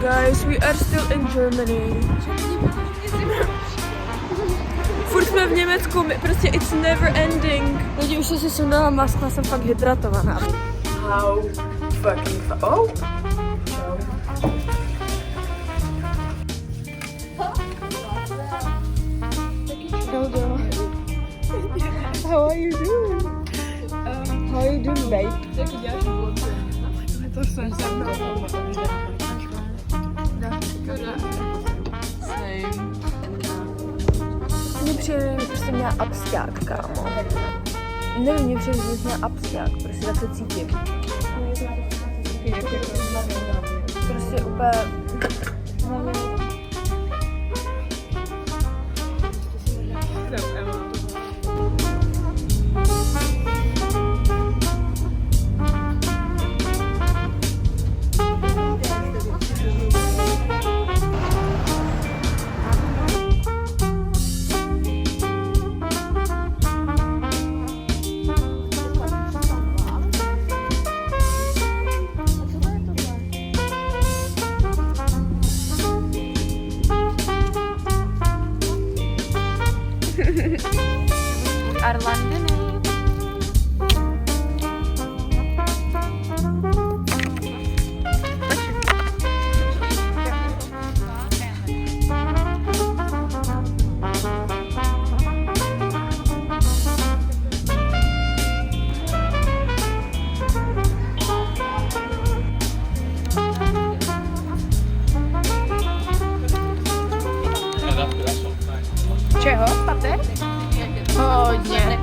Guys, we are still in Germany. Furt jsme v Německu, prostě it's never ending. Lidi, už jsem si sundala masku a jsem fakt hydratovaná. How fucking oh. How are you doing? How are you doing, babe? Mně přijde, že prostě měla absťák, kámo. Nevím, mně přijde, že měla absťák, prostě tak se cítím. Prostě úplně... Arlandiny. Čeho, pater? Hodně.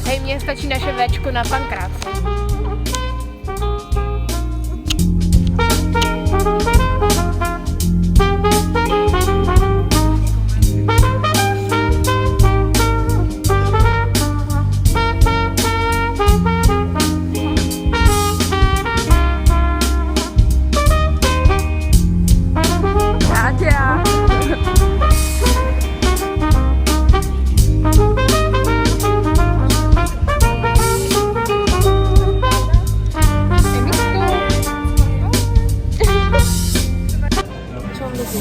Hej, mně stačí naše véčko na pankráci.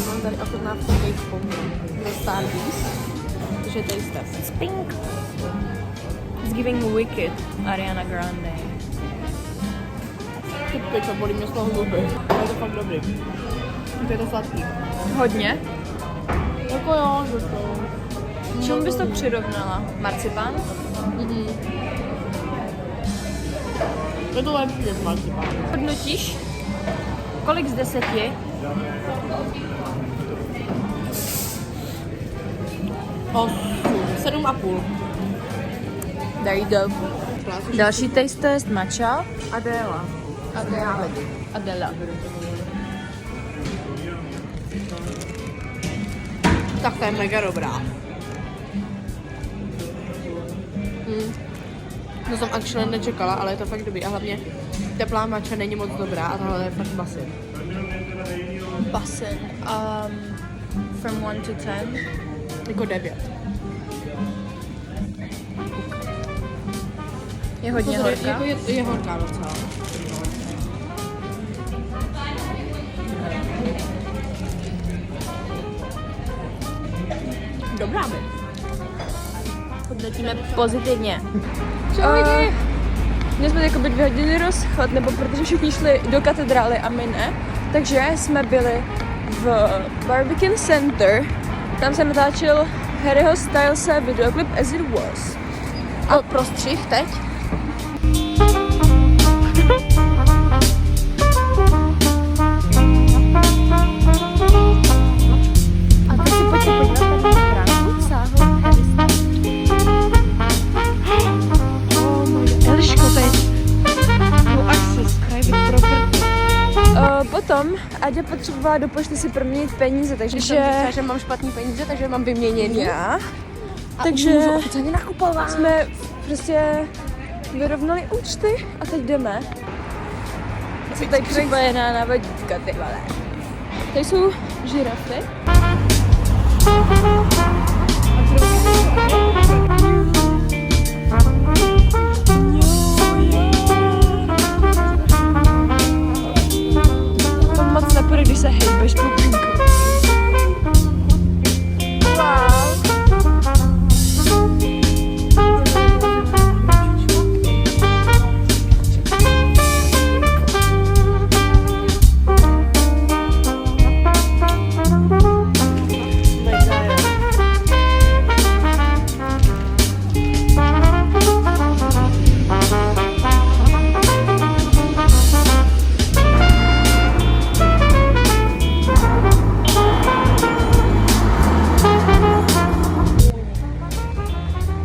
Mám tady ochutnávku kejku do Starbucks, což je taste test. Spink! It's giving Wicked, Ariana Grande. Ty pičo, bolí mě z toho zuby. Ale je to fakt dobrý. Je to sladký. Hodně? Jako jo, že to. Čemu bys to přirovnala? Marcipán? Je to lepší než marcipán. Hodnotíš? Kolik z 10? 7,5. There you go. Další taste test matcha. Adéla. Adela. Tak to je mega dobrá. To jsem actually nečekala, ale je to fakt dobrý. A hlavně teplá matcha není moc dobrá a tohle je fakt basin. Basin. From 1 to 10. Jako 9. Je hodně horká. Jako je horká docela. Dobrá by. Hodnotíme pozitivně. Čau lidi! Dnes jsme jakoby 2 hodiny rozchod, nebo protože všichni šli do katedrály a my ne. Takže jsme byli v Barbican Center. Tam se natáčel Harryho Stylese videoklip As It Was. A prostřih teď? A teď si pojďte podívat na ten stránku, sáhl Harry Styles. Eliško, teď. No access, private property. Potom Aďa potřebovala do pošty si proměnit peníze, takže Že mám špatný peníze, takže mám vyměněný. já. A Takže můžu oficiálně nakupovat. jsme prostě vyrovnali účty a teď jdeme. Jsem tady připojená na vodítka, ty vole. Tady jsou žirafy. se hejbeš po pínku.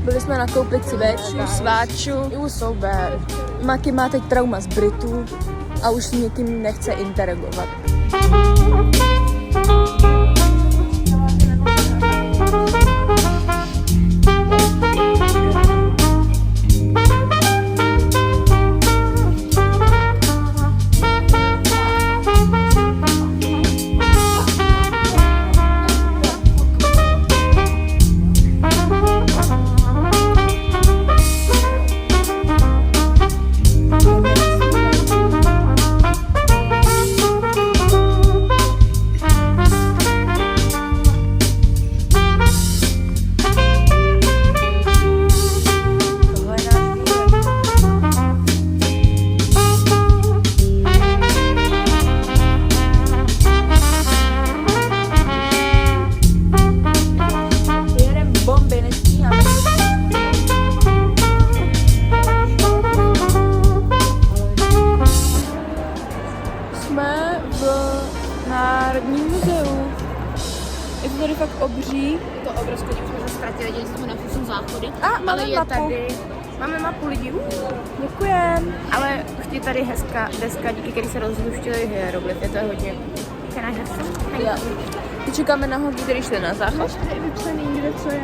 Byli jsme nakoupit si véču, sváču. It was so bad. Maki má teď trauma z Britů a už s někým nechce interagovat. Jsme v Národním muzeu. Je to tady fakt obří. Je to obrovské, jsme se ztratili, děli jsme na kus záchody. Máme ale je mapu. tady, máme mapu lidí. Děkujem. Ale je tady hezká deska, díky který se rozluštily hieroglyfy, to je hodně. Can I have some? Já. Teď čekáme na holky, který šli na záchod. Máš tady vypsaný, kde co je.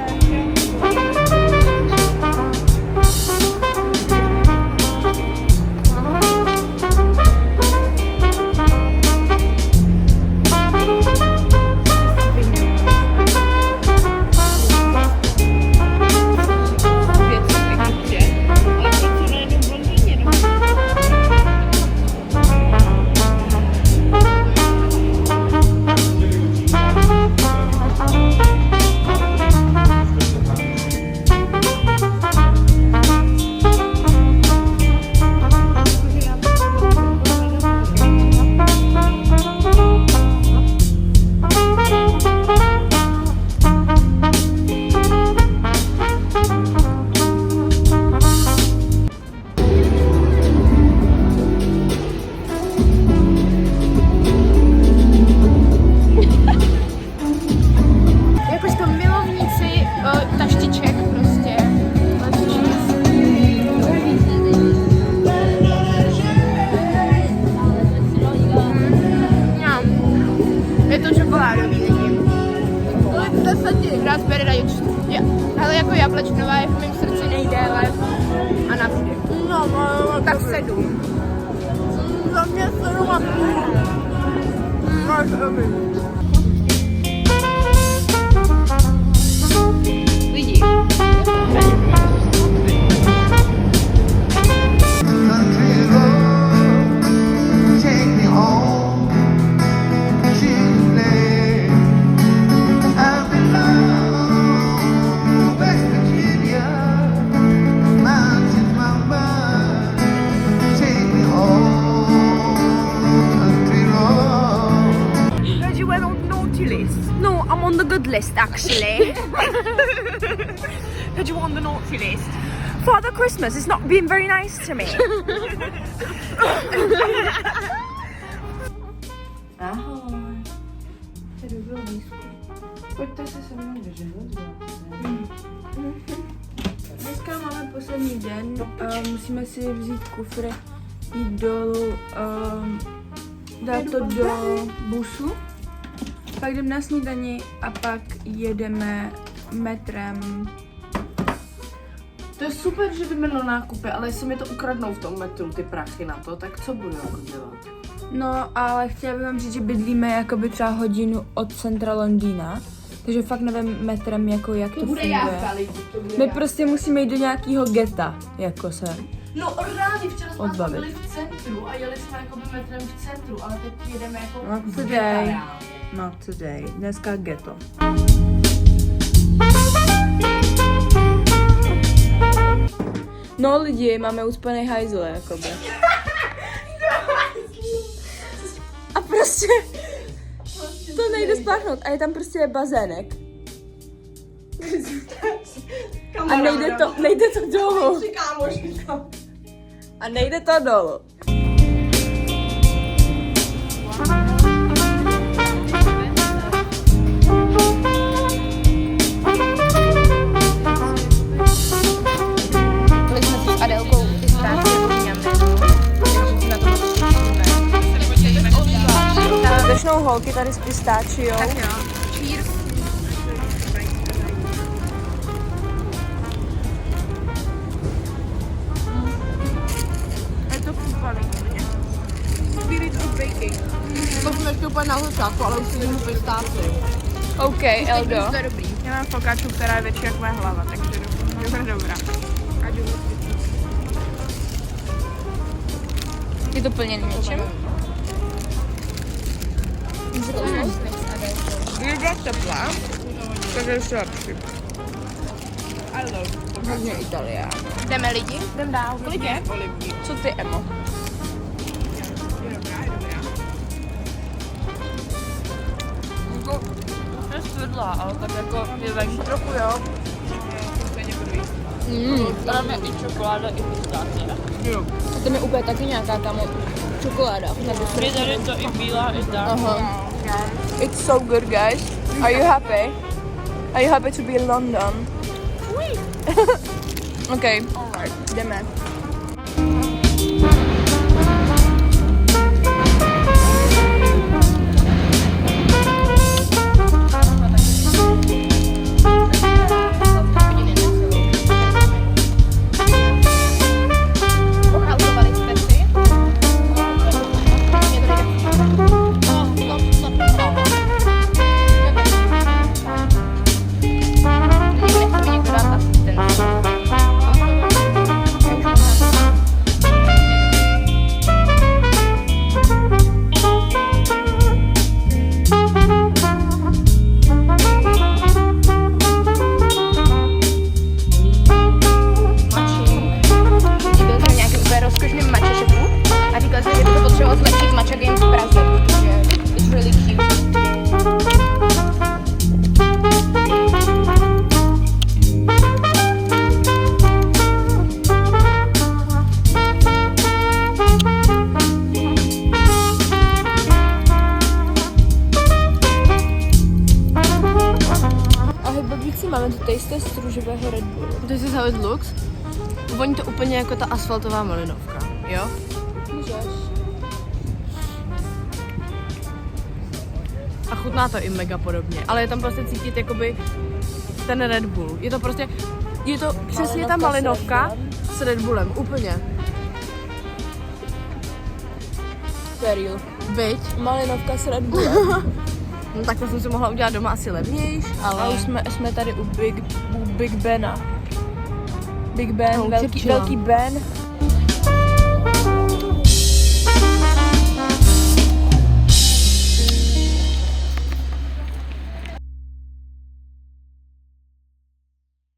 Jakožto milovníci taštiček prostě. Je to čokoládový lidi. Raspberry Rich. Ale jako jablečnová je v mém srdci nejdéle a navždy. No, Tak 7. za mě 7,5. Máš dobrý. Lidi. Take me home to land. I belong West Virginia, mountains, mama. Take me home, country road. Because you went on naughty list. No, I'm on the good list actually. Because you on the naughty list. Father Christmas is not being very nice to me. Ahoj. Tady bylo blízko. Pojďte se se mnou vyžehlit. Dneska máme poslední den, musíme si vzít kufr, jít dolů, dát to do busu, pak jdeme na snídani a pak jedeme metrem. To je super, že jdeme na nákupy, ale jestli mi to ukradnou v tom metru ty prachy na to, tak co budu jako dělat? No, ale chtěla bych vám říct, že bydlíme jakoby třeba hodinu od centra Londýna, takže fakt nevím metrem, jako jak to funguje. lidi, to bude My prostě musíme jít do nějakého geta, jako se No reálně, včera jsme Odbavit. byli v centru a jeli jsme jako metrem v centru, ale teď jedeme jako Not z today. geta. Not today. Dneska ghetto. No lidi, máme ucpaný hajzle, jakoby. A prostě to nejde spláchnout a je tam prostě bazének. A nejde to dolů. A nejde to dolů. Byli jsme s Adélkou ty správně podíjáme. Takže si na to Začnou holky tady s pistáčiou. tak jo. Cheers. Je to super. Spirit of baking. To jsme ještě úplně na začátku, ale už si jdeme pistáci. OK, Eldo. To je dobrý. Já mám fokáčku, která je větší jak moje hlava, takže dobrá. Je to plněný něčím? Je dost teplá, takže ještě lepší. Hodně Italián. Jdeme lidi? Jdem dál. Kolik je? Co ty, Emo? Je stvrdlá, ale tak jako je venku trochu, jo. Tam je i čokoláda, i pistácie. To mi úplně taky nějaká tam čokoláda. Je tady to i bílá, i ta. Aha. It's so good, guys. Are you happy? Are you happy to be in London? Okay, jdeme. Pochalkovali jste si? Mě to jde. Někdo dát asistenci. Byl tam nějaký úplně rozkošný matcha šefu a říkal jsem, že by to potřeboval zlepšit matcha game v Praze, protože it's really cute. Ahoj babičci, máme tu taste z růžového Red Bullu. This is how it looks. Voní to úplně jako ta asfaltová malinovka, jo? Můžeš. A chutná to i mega podobně, ale je tam prostě cítit jakoby ten Red Bull. Je to prostě, je to přesně ta malinovka s Red Bullem, úplně. Peril. Byť. Malinovka s Red Bullem. No tak to jsem si mohla udělat doma asi levnějš, ale... A už jsme tady u Big Bena. Big Ben, No, velký Ben